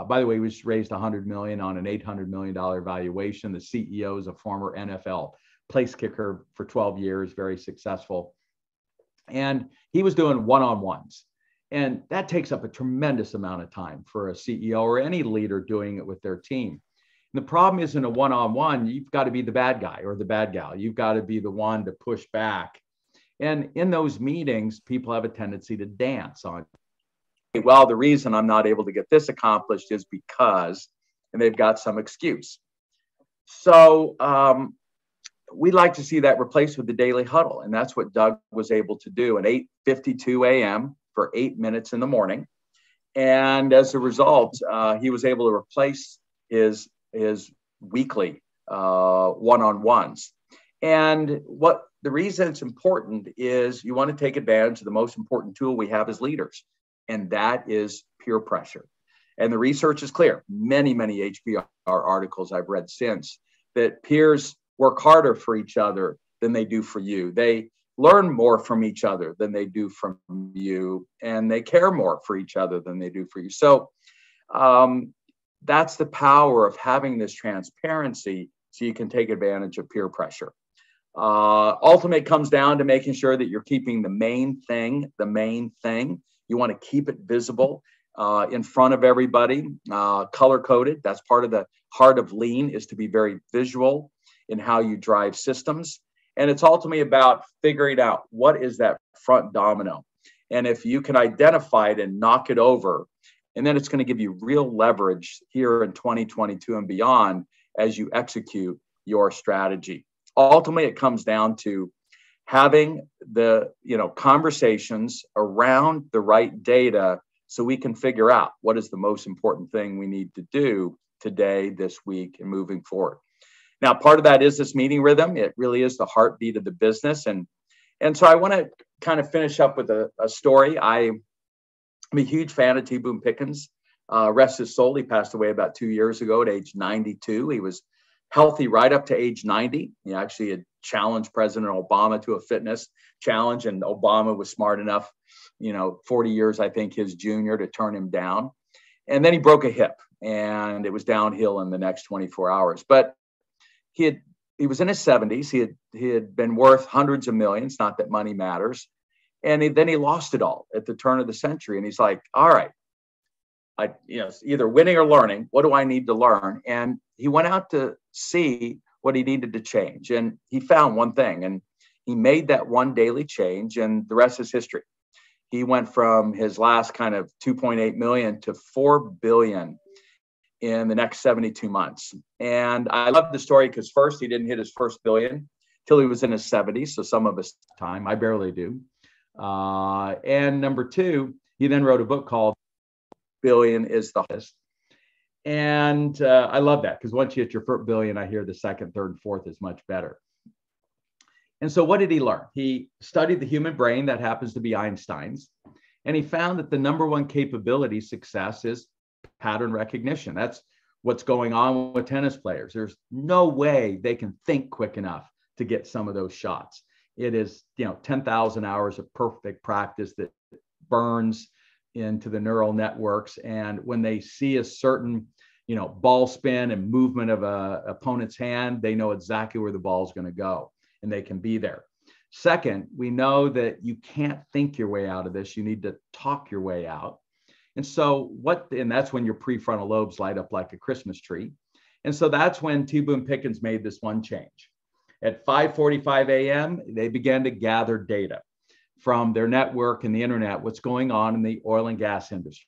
by the way, we just raised $100 million on an $800 million valuation. The CEO is a former NFL place kicker for 12 years, very successful. And he was doing one-on-ones. And that takes up a tremendous amount of time for a CEO or any leader doing it with their team. And the problem is, in a one-on-one, you've got to be the bad guy or the bad gal. You've got to be the one to push back. And in those meetings, people have a tendency to dance on, well, the reason I'm not able to get this accomplished is because, and they've got some excuse. So we'd like to see that replaced with the daily huddle. And that's what Doug was able to do at 8:52 a.m. for 8 minutes in the morning. And as a result, he was able to replace his weekly one-on-ones. And what the reason it's important is you want to take advantage of the most important tool we have as leaders, and that is peer pressure. And the research is clear. Many HBR articles I've read since, that peers work harder for each other than they do for you. They learn more from each other than they do from you, and they care more for each other than they do for you. So that's the power of having this transparency, so you can take advantage of peer pressure. Ultimately, it comes down to making sure that you're keeping the main thing. You want to keep it visible in front of everybody, color-coded. That's part of the heart of lean, is to be very visual in how you drive systems. And it's ultimately about figuring out what is that front domino. And if you can identify it and knock it over, and then it's going to give you real leverage here in 2022 and beyond as you execute your strategy. Ultimately, it comes down to having the conversations around the right data, so we can figure out what is the most important thing we need to do today, this week, and moving forward. Now, part of that is this meeting rhythm. It really is the heartbeat of the business. And so I want to kind of finish up with a story. I'm a huge fan of T. Boone Pickens. Rest his soul. He passed away about 2 years ago at age 92. He was healthy right up to age 90. He actually had challenged President Obama to a fitness challenge, and Obama was smart enough, 40 years, I think, his junior, to turn him down. And then he broke a hip, and it was downhill in the next 24 hours. But he was in his 70s. He had been worth hundreds of millions, not that money matters. And then he lost it all at the turn of the century. And he's like, all right, either winning or learning. What do I need to learn? And he went out to see what he needed to change. And he found one thing, and he made that one daily change, and the rest is history. He went from his last kind of 2.8 million to 4 billion in the next 72 months. And I love the story because first, he didn't hit his first billion till he was in his 70s. So some of his time, I barely do. And number two, he then wrote a book called Billion is the Hardest. And I love that, because once you hit your first billion, I hear the second, third, and fourth is much better. And so what did he learn? He studied the human brain. That happens to be Einstein's. And he found that the number one capability success is pattern recognition. That's what's going on with tennis players. There's no way they can think quick enough to get some of those shots. It is, 10,000 hours of perfect practice that burns into the neural networks. And when they see a certain, ball spin and movement of a opponent's hand, they know exactly where the ball is going to go and they can be there. Second, we know that you can't think your way out of this. You need to talk your way out. And so and that's when your prefrontal lobes light up like a Christmas tree. And so that's when T. Boone Pickens made this one change. At 5:45 a.m., they began to gather data from their network and the internet, what's going on in the oil and gas industry.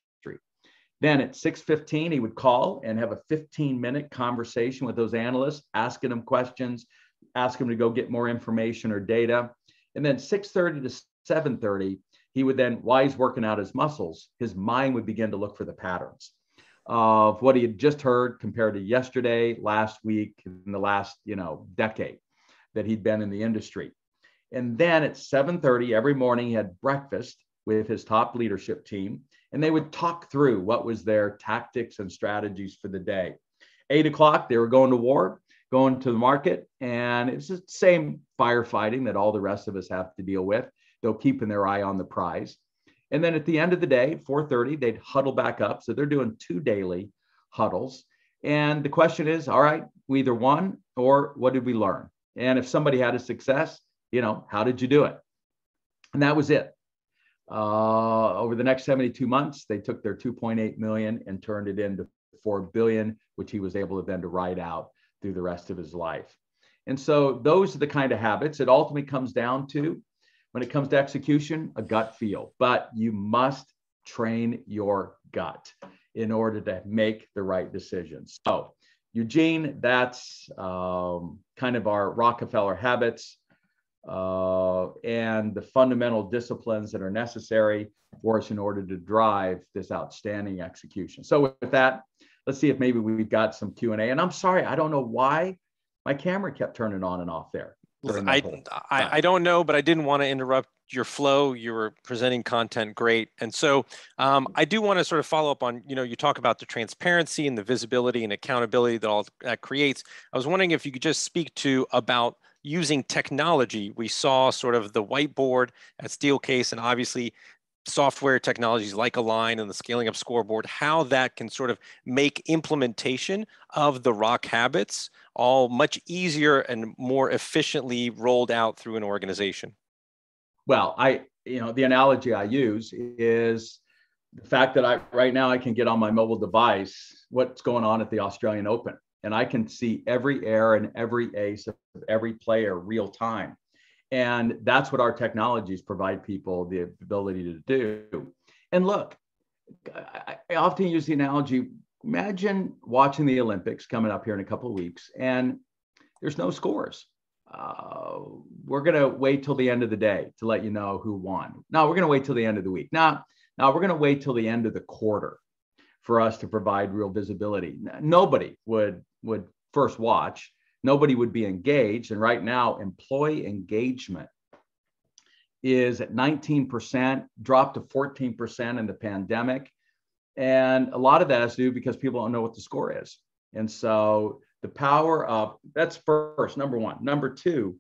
Then at 6:15, he would call and have a 15-minute conversation with those analysts, asking them questions, ask them to go get more information or data. And then 6:30 to 7:30, he would then, while he's working out his muscles, his mind would begin to look for the patterns of what he had just heard compared to yesterday, last week, in the last, decade that he'd been in the industry. And then at 7:30 every morning, he had breakfast with his top leadership team, and they would talk through what was their tactics and strategies for the day. 8 o'clock, they were going to war, going to the market, and it's the same firefighting that all the rest of us have to deal with, though keeping their eye on the prize. And then at the end of the day, 4:30, they'd huddle back up. So they're doing 2 daily huddles. And the question is, all right, we either won or what did we learn? And if somebody had a success, how did you do it? And that was it. Over the next 72 months, they took their 2.8 million and turned it into 4 billion, which he was able to then to ride out through the rest of his life. And so those are the kind of habits it ultimately comes down to. When it comes to execution, a gut feel, but you must train your gut in order to make the right decisions. So Eugene, that's kind of our Rockefeller habits and the fundamental disciplines that are necessary for us in order to drive this outstanding execution. So with that, let's see if maybe we've got some Q&A. And I'm sorry, I don't know why my camera kept turning on and off there. I don't know, but I didn't want to interrupt your flow. You were presenting content great. And so I do want to sort of follow up on, you talk about the transparency and the visibility and accountability that all that creates. I was wondering if you could just speak to about using technology. We saw sort of the whiteboard at Steelcase and obviously software technologies like Align and the scaling up scoreboard, how that can sort of make implementation of the rock habits all much easier and more efficiently rolled out through an organization. Well, the analogy I use is the fact that right now I can get on my mobile device what's going on at the Australian Open, and I can see every error and every ace of every player real time. And that's what our technologies provide people the ability to do. And look, I often use the analogy, imagine watching the Olympics coming up here in a couple of weeks and there's no scores. We're going to wait till the end of the day to let you know who won. No, we're going to wait till the end of the week. Now we're going to wait till the end of the quarter for us to provide real visibility. Nobody would first watch. Nobody would be engaged. And right now, employee engagement is at 19%, dropped to 14% in the pandemic. And a lot of that has to do because people don't know what the score is. And so the power of, that's first, number one. Number two,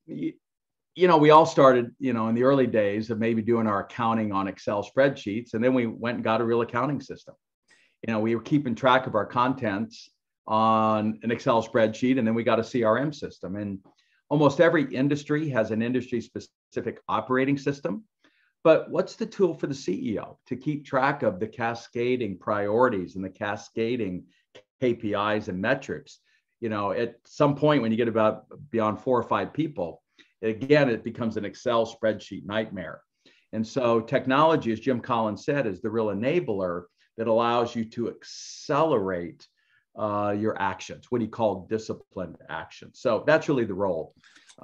we all started, in the early days of maybe doing our accounting on Excel spreadsheets. And then we went and got a real accounting system. We were keeping track of our contents on an Excel spreadsheet, and then we got a CRM system. And almost every industry has an industry specific operating system. But what's the tool for the CEO to keep track of the cascading priorities and the cascading KPIs and metrics? At some point when you get about beyond 4 or 5 people, again, it becomes an Excel spreadsheet nightmare. And so technology, as Jim Collins said, is the real enabler that allows you to accelerate your actions, what he called disciplined actions. So that's really the role.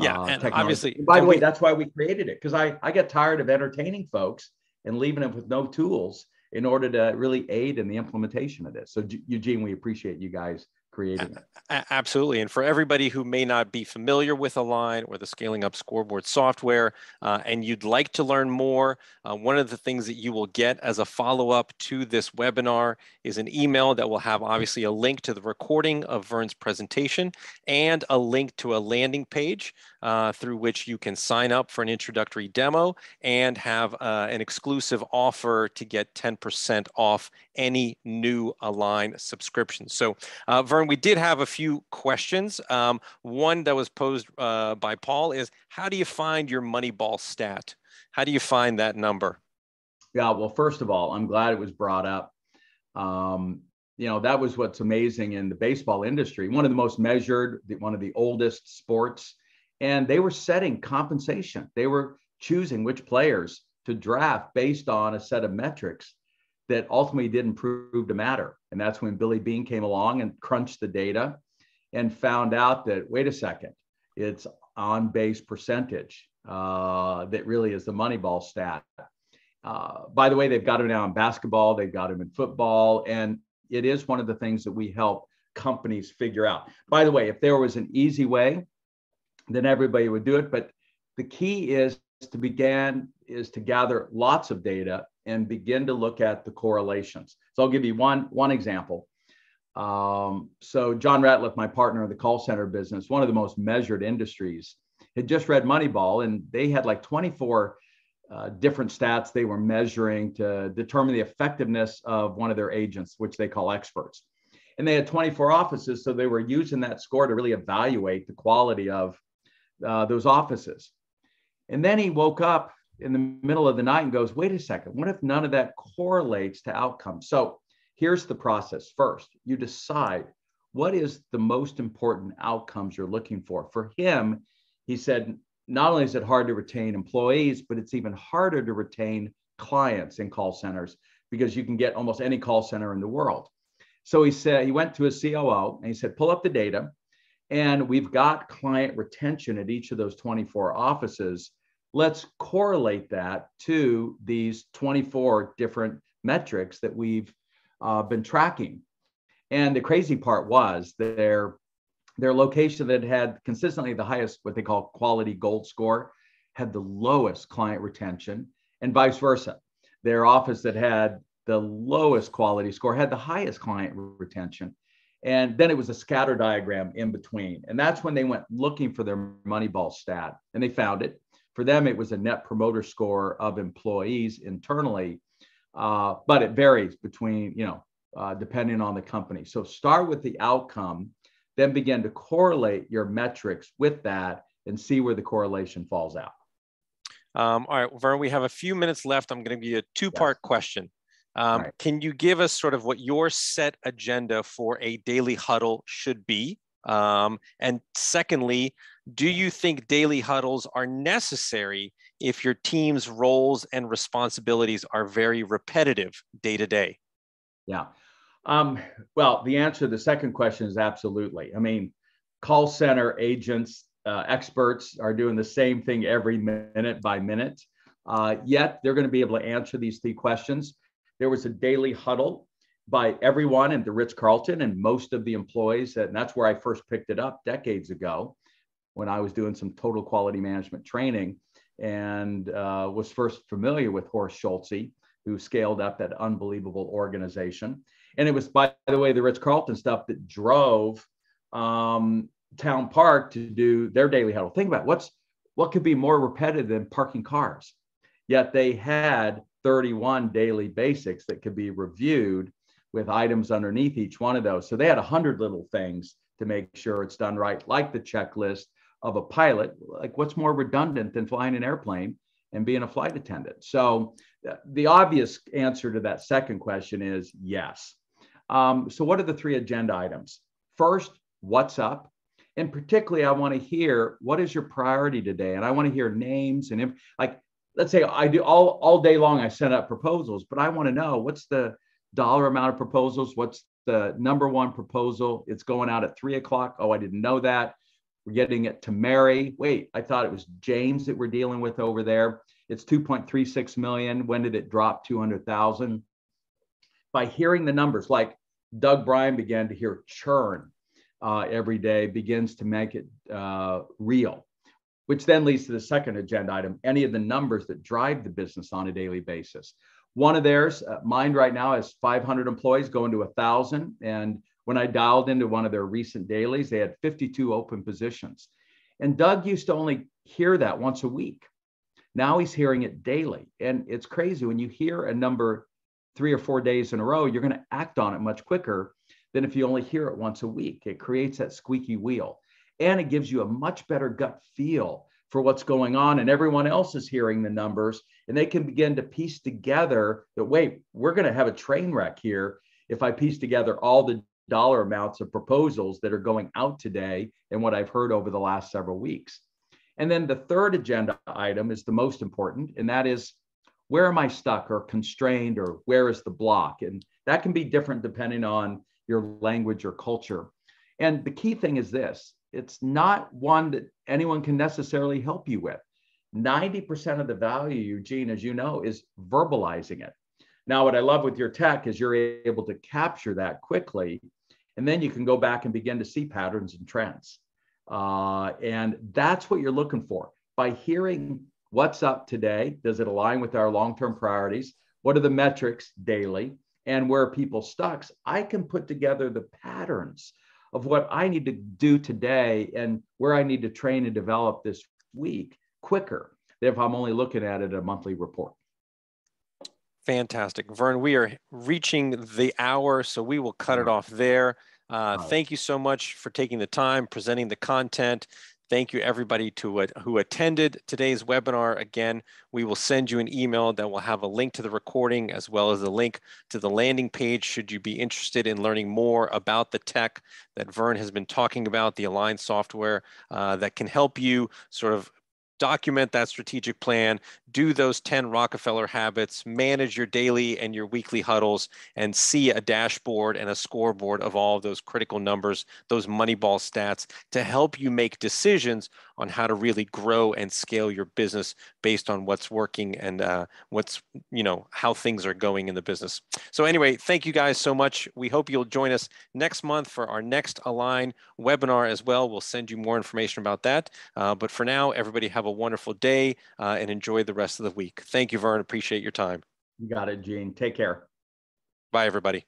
Yeah, and technology. Obviously, and by the way, that's why we created it, because I get tired of entertaining folks and leaving them with no tools in order to really aid in the implementation of this. So Eugene, we appreciate you guys creating it. Absolutely. And for everybody who may not be familiar with Align or the Scaling Up Scoreboard software, and you'd like to learn more, one of the things that you will get as a follow-up to this webinar is an email that will have obviously a link to the recording of Verne's presentation and a link to a landing page through which you can sign up for an introductory demo and have an exclusive offer to get 10% off any new Align subscription. So Verne, we did have a few questions. One that was posed by Paul is, how do you find your Moneyball stat? How do you find that number? Yeah, well, first of all, I'm glad it was brought up. That was what's amazing in the baseball industry, one of the most measured, one of the oldest sports, and they were setting compensation. They were choosing which players to draft based on a set of metrics that ultimately didn't prove to matter. And that's when Billy Beane came along and crunched the data and found out that, wait a second, it's on base percentage that really is the Moneyball stat. By the way, they've got it now in basketball, they've got them in football, and it is one of the things that we help companies figure out. By the way, if there was an easy way, then everybody would do it. But the key is to gather lots of data and begin to look at the correlations. So I'll give you one example. So John Ratliff, my partner in the call center business, one of the most measured industries, had just read Moneyball, and they had like 24 different stats they were measuring to determine the effectiveness of one of their agents, which they call experts. And they had 24 offices, so they were using that score to really evaluate the quality of those offices. And then he woke up in the middle of the night and goes, wait a second, what if none of that correlates to outcomes? So here's the process. First, you decide what is the most important outcomes you're looking for. For him, he said, not only is it hard to retain employees, but it's even harder to retain clients in call centers because you can get almost any call center in the world. So he said, he went to his COO and he said, pull up the data, and we've got client retention at each of those 24 offices. Let's correlate that to these 24 different metrics that we've been tracking. And the crazy part was their location that had consistently the highest, what they call quality gold score, had the lowest client retention, and vice versa. Their office that had the lowest quality score had the highest client retention. And then it was a scatter diagram in between. And that's when they went looking for their Moneyball stat, and they found it. For them, it was a net promoter score of employees internally, but it varies between, depending on the company. So start with the outcome, then begin to correlate your metrics with that and see where the correlation falls out. All right, Verne, we have a few minutes left. I'm going to give you a two-part question. Right. Can you give us sort of what your set agenda for a daily huddle should be? And secondly, do you think daily huddles are necessary if your team's roles and responsibilities are very repetitive day to day? Yeah. Well, the answer to the second question is absolutely. I mean, call center agents, experts are doing the same thing every minute by minute. Yet they're going to be able to answer these three questions. There was a daily huddle by everyone in the Ritz-Carlton and most of the employees. And that's where I first picked it up decades ago when I was doing some total quality management training and was first familiar with Horst Schulze, who scaled up that unbelievable organization. And it was, by the way, the Ritz-Carlton stuff that drove Town Park to do their daily huddle. Think about what could be more repetitive than parking cars? Yet they had 31 daily basics that could be reviewed with items underneath each one of those. So they had 100 little things to make sure it's done right, like the checklist of a pilot. Like, what's more redundant than flying an airplane and being a flight attendant? So the obvious answer to that second question is yes. So what are the three agenda items? First, what's up? And particularly, I want to hear, what is your priority today? And I want to hear names and like, let's say I do all day long, I send out proposals, but I want to know what's the dollar amount of proposals. What's the number one proposal? It's going out at 3 o'clock. Oh, I didn't know that. We're getting it to Mary. Wait, I thought it was James that we're dealing with over there. It's 2.36 million. When did it drop 200,000? By hearing the numbers, like Doug Bryan began to hear churn. every day begins to make it real, which then leads to the second agenda item, any of the numbers that drive the business on a daily basis. One of theirs, mine right now has 500 employees going to 1,000. And when I dialed into one of their recent dailies, they had 52 open positions. And Doug used to only hear that once a week. Now he's hearing it daily. And it's crazy. When you hear a number 3 or 4 days in a row, you're going to act on it much quicker than if you only hear it once a week. It creates that squeaky wheel. And it gives you a much better gut feel for what's going on. And everyone else is hearing the numbers, and they can begin to piece together that, wait, we're going to have a train wreck here if I piece together all the dollar amounts of proposals that are going out today and what I've heard over the last several weeks. And then the third agenda item is the most important, and that is, where am I stuck or constrained, or where is the block? And that can be different depending on your language or culture. And the key thing is this: it's not one that anyone can necessarily help you with. 90% of the value, Eugene, as you know, is verbalizing it. Now, what I love with your tech is you're able to capture that quickly, and then you can go back and begin to see patterns and trends. And that's what you're looking for. By hearing what's up today, does it align with our long-term priorities? What are the metrics daily? And where are people stuck? I can put together the patterns of what I need to do today and where I need to train and develop this week quicker than if I'm only looking at it a monthly report. Fantastic. Verne, we are reaching the hour, so we will cut it off there. Thank you so much for taking the time, presenting the content. Thank you, everybody who attended today's webinar. Again, we will send you an email that will have a link to the recording as well as a link to the landing page should you be interested in learning more about the tech that Verne has been talking about, the Align software that can help you sort of document that strategic plan, do those 10 Rockefeller habits, manage your daily and your weekly huddles, and see a dashboard and a scoreboard of all of those critical numbers, those Moneyball stats, to help you make decisions on how to really grow and scale your business based on what's working and what's, how things are going in the business. So anyway, thank you guys so much. We hope you'll join us next month for our next Align webinar as well. We'll send you more information about that. But for now, everybody have a wonderful day and enjoy the rest of the week. Thank you, Verne. Appreciate your time. You got it, Gene. Take care. Bye, everybody.